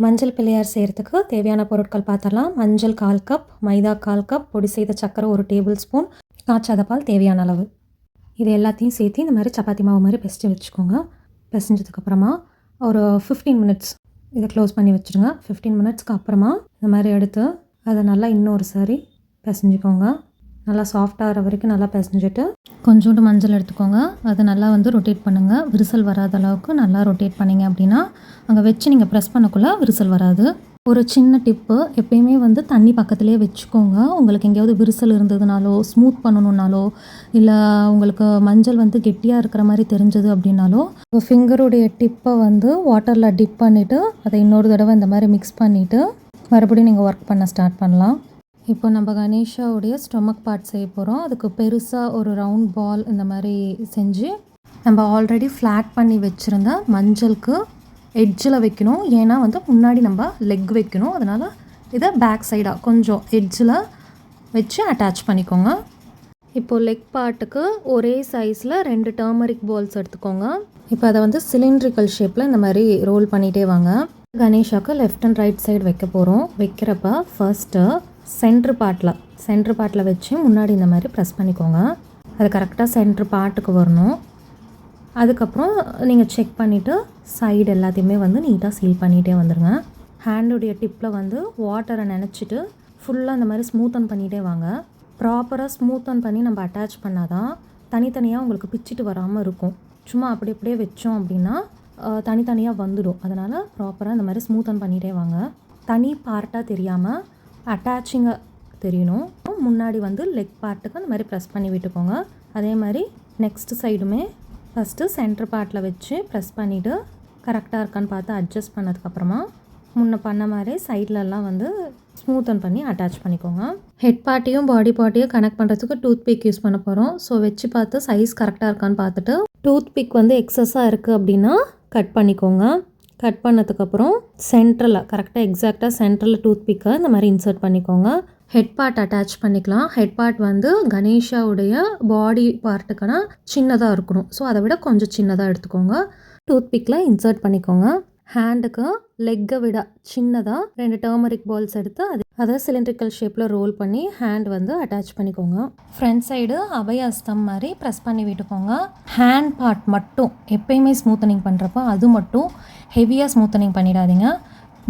மஞ்சள் பிள்ளையார் செய்கிறதுக்கு தேவையான பொருட்கள் பார்த்தரலாம். மஞ்சள் 1/4 கப், மைதா 1/4 கப், பொடி செய்த சர்க்கரை 1 டேபிள் ஸ்பூன், காய்ச்சாத பால் தேவையான அளவு. இது எல்லாத்தையும் சேர்த்து இந்த மாதிரி சப்பாத்தி மாவு மாதிரி பிசைஞ்சு வச்சுக்கோங்க. பிசைஞ்சதுக்கப்புறமா ஒரு 15 மினிட்ஸ் இதை க்ளோஸ் பண்ணி வச்சுருங்க. 15 மினிட்ஸ்க்கு அப்புறமா இந்த மாதிரி எடுத்து அதை நல்லா இன்னொரு சாரி பிசைஞ்சிக்கோங்க. நல்லா சாஃப்டாகிற வரைக்கும் நல்லா பிசைஞ்சிட்டு கொஞ்சோண்டு மஞ்சள் எடுத்துக்கோங்க. அதை நல்லா ரொட்டேட் பண்ணுங்கள். விரிசல் வராத அளவுக்கு நல்லா ரொட்டேட் பண்ணிங்க அப்படின்னா அங்கே வச்சு நீங்கள் ப்ரெஸ் பண்ணக்குள்ளே விரிசல் வராது. ஒரு சின்ன டிப்பு, எப்பயுமே தண்ணி பக்கத்துலேயே வச்சுக்கோங்க. உங்களுக்கு எங்கேயாவது விரிசல் இருந்ததுனாலோ, ஸ்மூத் பண்ணணுன்னாலோ, இல்லை உங்களுக்கு மஞ்சள் கெட்டியாக இருக்கிற மாதிரி தெரிஞ்சது அப்படின்னாலோ உங்கள் ஃபிங்கருடைய டிப்பை வாட்டரில் டிப் பண்ணிவிட்டு அதை இன்னொரு தடவை இந்த மாதிரி மிக்ஸ் பண்ணிவிட்டு மறுபடியும் நீங்கள் ஒர்க் பண்ண ஸ்டார்ட் பண்ணலாம். இப்போ நம்ம கணேஷாவுடைய ஸ்டொமக் பார்ட் செய்ய போகிறோம். அதுக்கு பெருசாக ஒரு ரவுண்ட் பால் இந்த மாதிரி செஞ்சு நம்ம ஆல்ரெடி ஃப்ளாட் பண்ணி வச்சுருந்த மஞ்சளுக்கு எட்ஜில் வைக்கணும். ஏன்னா முன்னாடி நம்ம லெக் வைக்கணும். அதனால் இதை பேக் சைடாக கொஞ்சம் எட்ஜில் வச்சு அட்டாச் பண்ணிக்கோங்க. இப்போது லெக் பார்ட்டுக்கு ஒரே சைஸில் 2 டர்மரிக் பால்ஸ் எடுத்துக்கோங்க. இப்போ அதை சிலிண்ட்ரிக்கல் ஷேப்பில் இந்த மாதிரி ரோல் பண்ணிகிட்டே வாங்க. கணேஷாவுக்கு லெஃப்ட் அண்ட் ரைட் சைடு வைக்க போகிறோம். வைக்கிறப்ப ஃபர்ஸ்ட்டு சென்ட்ரு பார்ட்டில் வச்சு முன்னாடி இந்த மாதிரி ப்ரெஸ் பண்ணிக்கோங்க. அது கரெக்டாக சென்ட்ரு பார்ட்டுக்கு வரணும். அதுக்கப்புறம் நீங்கள் செக் பண்ணிவிட்டு சைடு எல்லாத்தையுமே நீட்டாக சீல் பண்ணிகிட்டே வந்துடுங்க. ஹேண்டுடைய டிப்பில் வாட்டரை நினச்சிட்டு ஃபுல்லாக இந்த மாதிரி ஸ்மூத்தன் பண்ணிகிட்டே வாங்க. ப்ராப்பராக ஸ்மூத்தன் பண்ணி நம்ம அட்டாச் பண்ணால் தான் தனித்தனியாக உங்களுக்கு பிச்சுட்டு வராமல் இருக்கும். சும்மா அப்படியே வச்சோம் அப்படின்னா தனித்தனியாக வந்துடும். அதனால் ப்ராப்பராக இந்த மாதிரி ஸ்மூத்தன் பண்ணிகிட்டே வாங்க. தனி பார்ட்டாக தெரியாமல் அட்டாச்சிங்காக தெரியணும். முன்னாடி லெக் பார்ட்டுக்கு அந்த மாதிரி ப்ரெஸ் பண்ணி விட்டுக்கோங்க. அதே மாதிரி நெக்ஸ்ட்டு சைடுமே ஃபஸ்ட்டு சென்டர் பார்ட்டில் வச்சு ப்ரெஸ் பண்ணிவிட்டு கரெக்டாக இருக்கான்னு பார்த்து அட்ஜஸ்ட் பண்ணதுக்கப்புறமா முன்ன பண்ண மாதிரி சைட்லலாம் ஸ்மூத்தன் பண்ணி அட்டாச் பண்ணிக்கோங்க. ஹெட் பார்ட்டையும் பாடி பார்ட்டையும் கனெக்ட் பண்ணுறதுக்கு டூத் பிக் யூஸ் பண்ண போகிறோம். ஸோ வச்சு பார்த்து சைஸ் கரெக்டாக இருக்கான்னு பார்த்துட்டு டூத் பிக் எக்ஸஸாக இருக்குது அப்படின்னா கட் பண்ணிக்கோங்க. கட் பண்ணதுக்கப்புறம் சென்ட்ரலில் கரெக்டாக எக்ஸாக்டாக சென்ட்ரலில் டூத் பிக்கை இந்த மாதிரி இன்சர்ட் பண்ணிக்கோங்க. ஹெட் பார்ட் அட்டாச் பண்ணிக்கலாம். ஹெட் பார்ட் கணேஷாவுடைய பாடி பார்ட்டுக்கான சின்னதாக இருக்கணும். ஸோ அதை விட கொஞ்சம் சின்னதாக எடுத்துக்கோங்க. டூத் பிக்கில் இன்சர்ட் பண்ணிக்கோங்க. ஹேண்டுக்கு லெக்கை விட சின்னதாக 2 டர்மரிக் பால்ஸ் எடுத்து அதை சிலிண்ட்ரிக்கல் ஷேப்பில் ரோல் பண்ணி ஹேண்ட் அட்டாச் பண்ணிக்கோங்க. ஃப்ரண்ட் சைடு அபயஹஸ்தம் மாதிரி ப்ரெஸ் பண்ணி விட்டுக்கோங்க. ஹேண்ட் பார்ட் மட்டும் எப்பயுமே ஸ்மூத்தனிங் பண்ணுறப்போ அது மட்டும் ஹெவியாக ஸ்மூத்தனிங் பண்ணிடாதீங்க.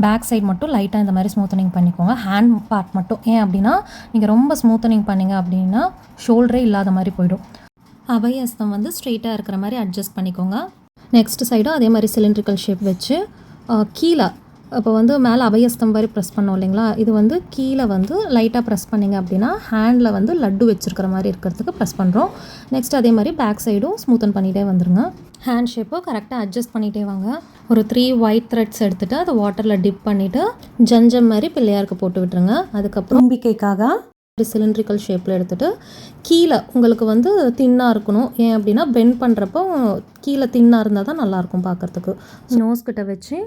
பேக் சைடு மட்டும் லைட்டாக இந்த மாதிரி ஸ்மூத்தனிங் பண்ணிக்கோங்க. ஹேண்ட் பார்ட் மட்டும். ஏன் அப்படின்னா நீங்கள் ரொம்ப ஸ்மூத்தனிங் பண்ணிங்க அப்படின்னா ஷோல்டரே இல்லாத மாதிரி போயிடும். அபயஹஸ்தம் ஸ்ட்ரெயிட்டாக இருக்கிற மாதிரி அட்ஜஸ்ட் பண்ணிக்கோங்க. நெக்ஸ்ட் சைடும் அதே மாதிரி சிலிண்ட்ரிக்கல் ஷேப் வச்சு கீழே இப்போ மேலே அபயஹஸ்தம் மாதிரி ப்ரெஸ் பண்ணோம் இல்லைங்களா, இது கீழே லைட்டாக ப்ரெஸ் பண்ணிங்க அப்படின்னா ஹேண்டில் லட்டு வச்சுருக்கிற மாதிரி இருக்கிறதுக்கு ப்ரெஸ் பண்ணுறோம். நெக்ஸ்ட் அதே மாதிரி பேக் சைடும் ஸ்மூத்தன் பண்ணிகிட்டே வந்துடுங்க. ஹேண்ட் ஷேப்பை கரெக்டாக அட்ஜஸ்ட் பண்ணிகிட்டே வாங்க. ஒரு 3 ஒயிட் த்ரெட்ஸ் எடுத்துகிட்டு அதை வாட்டரில் டிப் பண்ணிவிட்டு ஜஞ்சம் மாதிரி பிள்ளையாருக்கு போட்டு விட்டுருங்க. அதுக்கப்புறம் நம்பிக்கைக்காக சிலிண்ட்ரிக்கல் ஷேப்பில் எடுத்துகிட்டு கீழே உங்களுக்கு தின்னாக இருக்கணும். ஏன் அப்படின்னா பெண்ட் பண்ணுறப்போ கீழே தின்னாக இருந்தால் தான் நல்லாயிருக்கும் பார்க்குறதுக்கு. நோஸ்கிட்ட வச்சு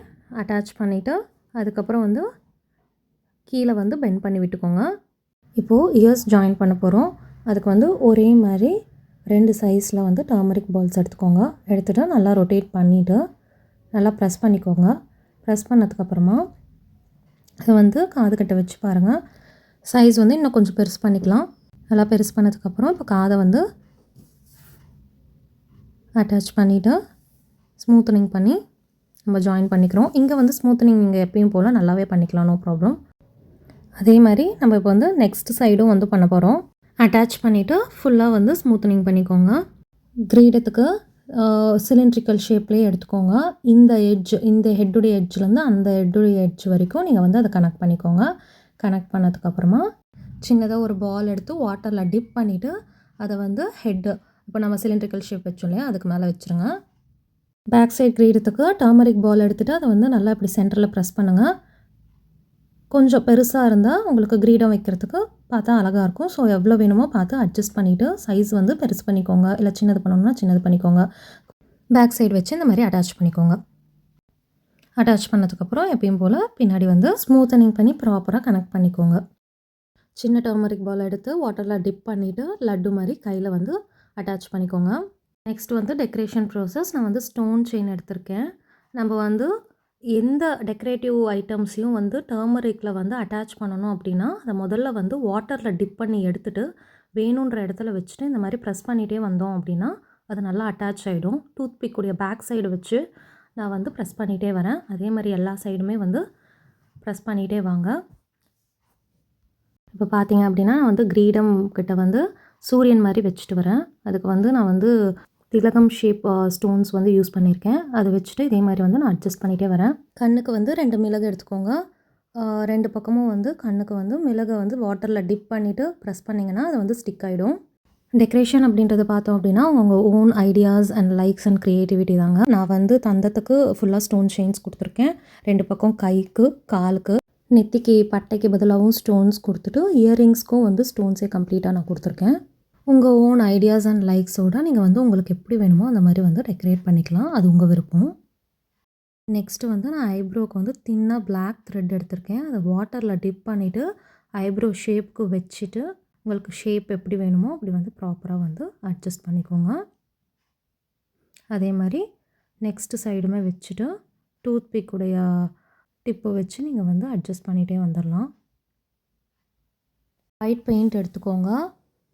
அட்டாச் பண்ணிவிட்டு அதுக்கப்புறம் கீழே பெண்ட் பண்ணி விட்டுக்கோங்க. இப்போது இயர்ஸ் ஜாயின் பண்ண போகிறோம். அதுக்கு ஒரே மாதிரி 2 சைஸில் டர்மரிக் பால்ஸ் எடுத்துக்கோங்க. எடுத்துகிட்டு நல்லா ரொட்டேட் பண்ணிவிட்டு நல்லா ப்ரெஸ் பண்ணிக்கோங்க. ப்ரெஸ் பண்ணதுக்கப்புறமா அது காதுகிட்ட வச்சு பாருங்கள். சைஸ் இன்னும் கொஞ்சம் பெருசு பண்ணிக்கலாம். நல்லா பெருசு பண்ணதுக்கப்புறம் இப்போ காதை அட்டாச் பண்ணிவிட்டு ஸ்மூத்தனிங் பண்ணி நம்ம ஜாயின் பண்ணிக்கிறோம். இங்கே ஸ்மூத்தனிங் நீங்கள் எப்பயும் போல் நல்லாவே பண்ணிக்கலாம், நோ ப்ராப்ளம். அதே மாதிரி நம்ம இப்போ நெக்ஸ்ட் சைடும் பண்ண போகிறோம். அட்டாச் பண்ணிவிட்டு ஃபுல்லாக ஸ்மூத்தனிங் பண்ணிக்கோங்க. கிரீடத்துக்கு சிலிண்ட்ரிக்கல் ஷேப்லேயே எடுத்துக்கோங்க. இந்த ஹெட்டுடைய எட்ஜ்லேருந்து அந்த ஹெட்டுடைய எட்ஜ் வரைக்கும் நீங்கள் அதை கனெக்ட் பண்ணிக்கோங்க. கனெக்ட் பண்ணதுக்கப்புறமா சின்னதாக ஒரு பால் எடுத்து வாட்டரில் டிப் பண்ணிவிட்டு அதை ஹெட்டு இப்போ நம்ம சிலிண்ட்ரிக்கல் ஷேப் வச்சோம் இல்லையா அதுக்கு மேலே வச்சுருங்க. பேக் சைட் கிரீடத்துக்கு டர்மரிக் பால் எடுத்துகிட்டு அதை நல்லா இப்படி சென்டரில் ப்ரெஸ் பண்ணுங்கள். கொஞ்சம் பெருசாக இருந்தால் உங்களுக்கு கிரீடம் வைக்கிறதுக்கு பார்த்தா அழகாக இருக்கும். ஸோ எவ்வளோ வேணுமோ பார்த்து அட்ஜஸ்ட் பண்ணிவிட்டு சைஸ் பெருசு பண்ணிக்கோங்க. இல்லை சின்னது பண்ணணும்னா சின்னது பண்ணிக்கோங்க. பேக் சைடு வச்சு இந்த மாதிரி அட்டாச் பண்ணிக்கோங்க. அட்டாச் பண்ணதுக்கப்புறம் எப்பயும் போல் பின்னாடி ஸ்மூத்தனிங் பண்ணி ப்ராப்பராக கனெக்ட் பண்ணிக்கோங்க. சின்ன டர்மரிக் பால் எடுத்து வாட்டரில் டிப் பண்ணிவிட்டு லட்டு மாதிரி கையில் அட்டாச் பண்ணிக்கோங்க. Next decoration process. நான் ஸ்டோன் செயின் எடுத்திருக்கேன். நம்ம எந்த டெக்கரேட்டிவ் ஐட்டம்ஸையும் வந்து டர்மரிக்கில் வந்து அட்டாச் பண்ணணும் அப்படின்னா, அதை முதல்ல வந்து வாட்டரில் டிப் பண்ணி எடுத்துட்டு, வேணுன்ற இடத்துல வச்சுட்டு இந்த மாதிரி ப்ரெஸ் பண்ணிகிட்டே வந்தோம் அப்படின்னா, அது நல்லா அட்டாச் ஆகிடும். டூத் பிக்குடைய பேக் சைடு வச்சு நான் வந்து ப்ரெஸ் பண்ணிகிட்டே வரேன். அதே மாதிரி எல்லா சைடுமே வந்து ப்ரெஸ் பண்ணிகிட்டே வாங்க. இப்போ பார்த்தீங்க அப்படின்னா, நான் வந்து கிரீடம் கிட்ட வந்து சூரியன் மாதிரி வச்சுட்டு வரேன். அதுக்கு வந்து நான் வந்து திலகம் ஷேப் ஸ்டோன்ஸ் வந்து யூஸ் பண்ணியிருக்கேன். அதை வச்சுட்டு இதே மாதிரி வந்து நான் அட்ஜஸ்ட் பண்ணிகிட்டே வரேன். கண்ணுக்கு வந்து 2 மிளகு எடுத்துக்கோங்க. 2 பக்கமும் வந்து கண்ணுக்கு வந்து மிளகை வந்து வாட்டரில் டிப் பண்ணிவிட்டு ப்ரெஸ் பண்ணிங்கன்னா அது வந்து ஸ்டிக் ஆகிடும். டெக்கரேஷன் அப்படின்றது பார்த்தோம் அப்படின்னா உங்கள் own ideas and likes and creativity தாங்க. நான் வந்து தந்தத்துக்கு ஃபுல்லாக ஸ்டோன் செயின்ஸ் கொடுத்துருக்கேன். 2 பக்கம் கைக்கு, காலுக்கு, நெத்திக்கு பட்டைக்கு பதிலாகவும் ஸ்டோன்ஸ் கொடுத்துட்டு இயரிங்ஸ்க்கும் வந்து ஸ்டோன்ஸே கம்ப்ளீட்டாக நான் கொடுத்துருக்கேன். உங்கள் ஓன் ஐடியாஸ் அண்ட் லைக்ஸோடு நீங்கள் வந்து உங்களுக்கு எப்படி வேணுமோ அந்த மாதிரி வந்து டெக்கரேட் பண்ணிக்கலாம். அது உங்கள் விருப்பம். நெக்ஸ்ட்டு வந்து நான் ஐப்ரோவுக்கு வந்து தின்னாக பிளாக் த்ரெட் எடுத்திருக்கேன். அதை வாட்டரில் டிப் பண்ணிவிட்டு ஐப்ரோ ஷேப்புக்கு வச்சுட்டு உங்களுக்கு ஷேப் எப்படி வேணுமோ அப்படி வந்து ப்ராப்பராக வந்து அட்ஜஸ்ட் பண்ணிக்கோங்க. அதே மாதிரி நெக்ஸ்ட்டு சைடுமே வச்சுட்டு டூத் பிக்குடைய டிப்பை வச்சு நீங்கள் வந்து அட்ஜஸ்ட் பண்ணிகிட்டே வந்துடலாம். ஒயிட் பெயிண்ட் எடுத்துக்கோங்க.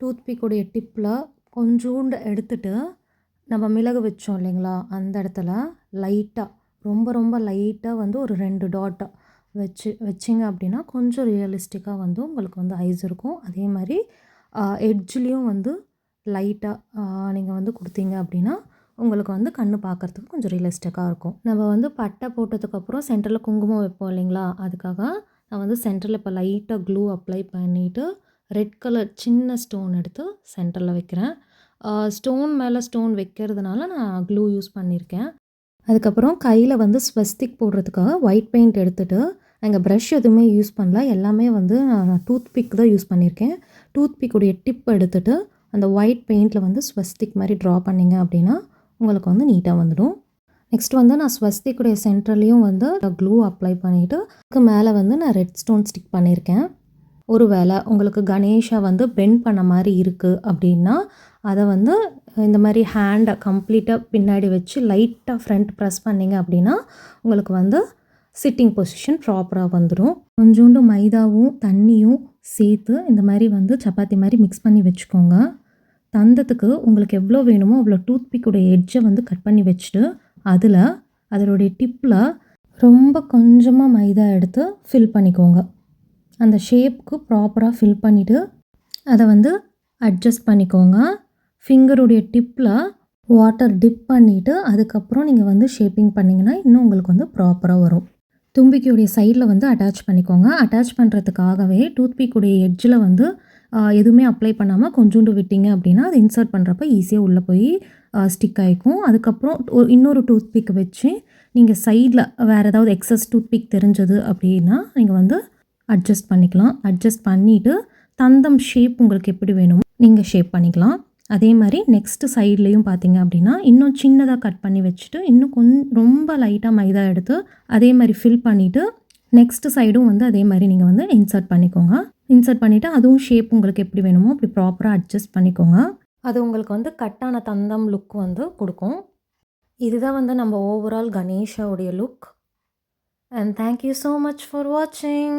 டூத் பிக்குடைய டிப்பில் கொஞ்சோண்டு எடுத்துகிட்டு நம்ம மிளகு வச்சோம் இல்லைங்களா, அந்த இடத்துல லைட்டாக ரொம்ப ரொம்ப லைட்டாக வந்து ஒரு 2 டாட் வச்சிங்க அப்படின்னா கொஞ்சம் ரியலிஸ்டிக்காக வந்து உங்களுக்கு வந்து ஐஸ் இருக்கும். அதே மாதிரி எட்ஜ்லேயும் வந்து லைட்டாக நீங்கள் வந்து கொடுத்தீங்க அப்படின்னா உங்களுக்கு வந்து கண்ணு பார்க்குறதுக்கு கொஞ்சம் ரியலிஸ்டிக்காக இருக்கும். நம்ம வந்து பட்டை போட்டதுக்கப்புறம் சென்டரில் குங்குமம் வைப்போம் இல்லைங்களா, அதுக்காக நான் வந்து சென்டரில் இப்போ லைட்டாக க்ளூ அப்ளை பண்ணிவிட்டு ரெட் கலர் சின்ன ஸ்டோன் எடுத்து சென்டரில் வைக்கிறேன். ஸ்டோன் மேலே ஸ்டோன் வைக்கிறதுனால நான் க்ளூ யூஸ் பண்ணியிருக்கேன். அதுக்கப்புறம் கையில் வந்து ஸ்வஸ்திக் போடுறதுக்காக ஒயிட் பெயிண்ட் எடுத்துகிட்டு அங்கே ப்ரஷ் எதுவுமே யூஸ் பண்ணல. எல்லாமே வந்து நான் டூத் பிக் தான் யூஸ் பண்ணியிருக்கேன். டூத் பிக்குடைய டிப் எடுத்துகிட்டு அந்த ஒயிட் பெயிண்டில் வந்து ஸ்வஸ்திக் மாதிரி ட்ரா பண்ணிங்க அப்படின்னா உங்களுக்கு வந்து நீட்டாக வந்துடும். நெக்ஸ்ட் வந்து நான் ஸ்வஸ்திக்குடைய சென்டர்லேயும் வந்து க்ளூ அப்ளை பண்ணிவிட்டு அதுக்கு மேலே வந்து நான் ரெட் ஸ்டோன் ஸ்டிக் பண்ணியிருக்கேன். ஒரு வேளை உங்களுக்கு கணேஷா வந்து பெண்ட் பண்ண மாதிரி இருக்குது அப்படின்னா அதை வந்து இந்த மாதிரி ஹேண்டை கம்ப்ளீட்டாக பின்னாடி வச்சு லைட்டாக ஃப்ரண்ட் ப்ரெஸ் பண்ணிங்க அப்படின்னா உங்களுக்கு வந்து சிட்டிங் பொசிஷன் ப்ராப்பராக வந்துடும். கொஞ்சோண்டு மைதாவும் தண்ணியும் சேர்த்து இந்த மாதிரி வந்து சப்பாத்தி மாதிரி மிக்ஸ் பண்ணி வச்சுக்கோங்க. தந்தத்துக்கு உங்களுக்கு எவ்வளோ வேணுமோ அவ்வளோ டூத் பிக்குடைய எட்ஜை வந்து கட் பண்ணி வச்சுட்டு அதனுடைய டிப்பில் ரொம்ப கொஞ்சமாக மைதா எடுத்து ஃபில் பண்ணிக்கோங்க. அந்த ஷேப்புக்கு ப்ராப்பராக ஃபில் பண்ணிவிட்டு அதை வந்து அட்ஜஸ்ட் பண்ணிக்கோங்க. ஃபிங்கருடைய டிப்பில் வாட்டர் டிப் பண்ணிவிட்டு அதுக்கப்புறம் நீங்கள் வந்து ஷேப்பிங் பண்ணிங்கன்னா இன்னும் உங்களுக்கு வந்து ப்ராப்பராக வரும். தும்பிக்கையுடைய சைடில் வந்து அட்டாச் பண்ணிக்கோங்க. அட்டாச் பண்ணுறதுக்காகவே டூத்பிக்குடைய எட்ஜில் வந்து எதுவுமே அப்ளை பண்ணாமல் கொஞ்சோண்டு விட்டிங்க அப்படின்னா அது இன்சர்ட் பண்ணுறப்ப ஈஸியாக உள்ளே போய் ஸ்டிக் ஆகிக்கும். அதுக்கப்புறம் இன்னொரு டூத்பிக் வச்சு நீங்கள் சைடில் வேறு ஏதாவது எக்ஸஸ் டூத்பிக் தெரிஞ்சது அப்படின்னா நீங்கள் வந்து அட்ஜஸ்ட் பண்ணிக்கலாம். அட்ஜஸ்ட் பண்ணிவிட்டு தந்தம் ஷேப் உங்களுக்கு எப்படி வேணுமோ நீங்கள் ஷேப் பண்ணிக்கலாம். அதே மாதிரி நெக்ஸ்ட்டு சைட்லேயும் பார்த்தீங்க அப்படின்னா இன்னும் சின்னதாக கட் பண்ணி வச்சுட்டு இன்னும் ரொம்ப லைட்டாக மைதா எடுத்து அதே மாதிரி ஃபில் பண்ணிவிட்டு நெக்ஸ்ட்டு சைடும் வந்து அதே மாதிரி நீங்கள் வந்து இன்சர்ட் பண்ணிக்கோங்க. இன்சர்ட் பண்ணிவிட்டு அதுவும் ஷேப் உங்களுக்கு எப்படி வேணுமோ அப்படி ப்ராப்பராக அட்ஜஸ்ட் பண்ணிக்கோங்க. அது உங்களுக்கு வந்து கட்டான தந்தம் லுக் வந்து கொடுக்கும். இதுதான் வந்து நம்ம ஓவரால் கணேஷாவுடைய look. And thank you so much for வாட்சிங்.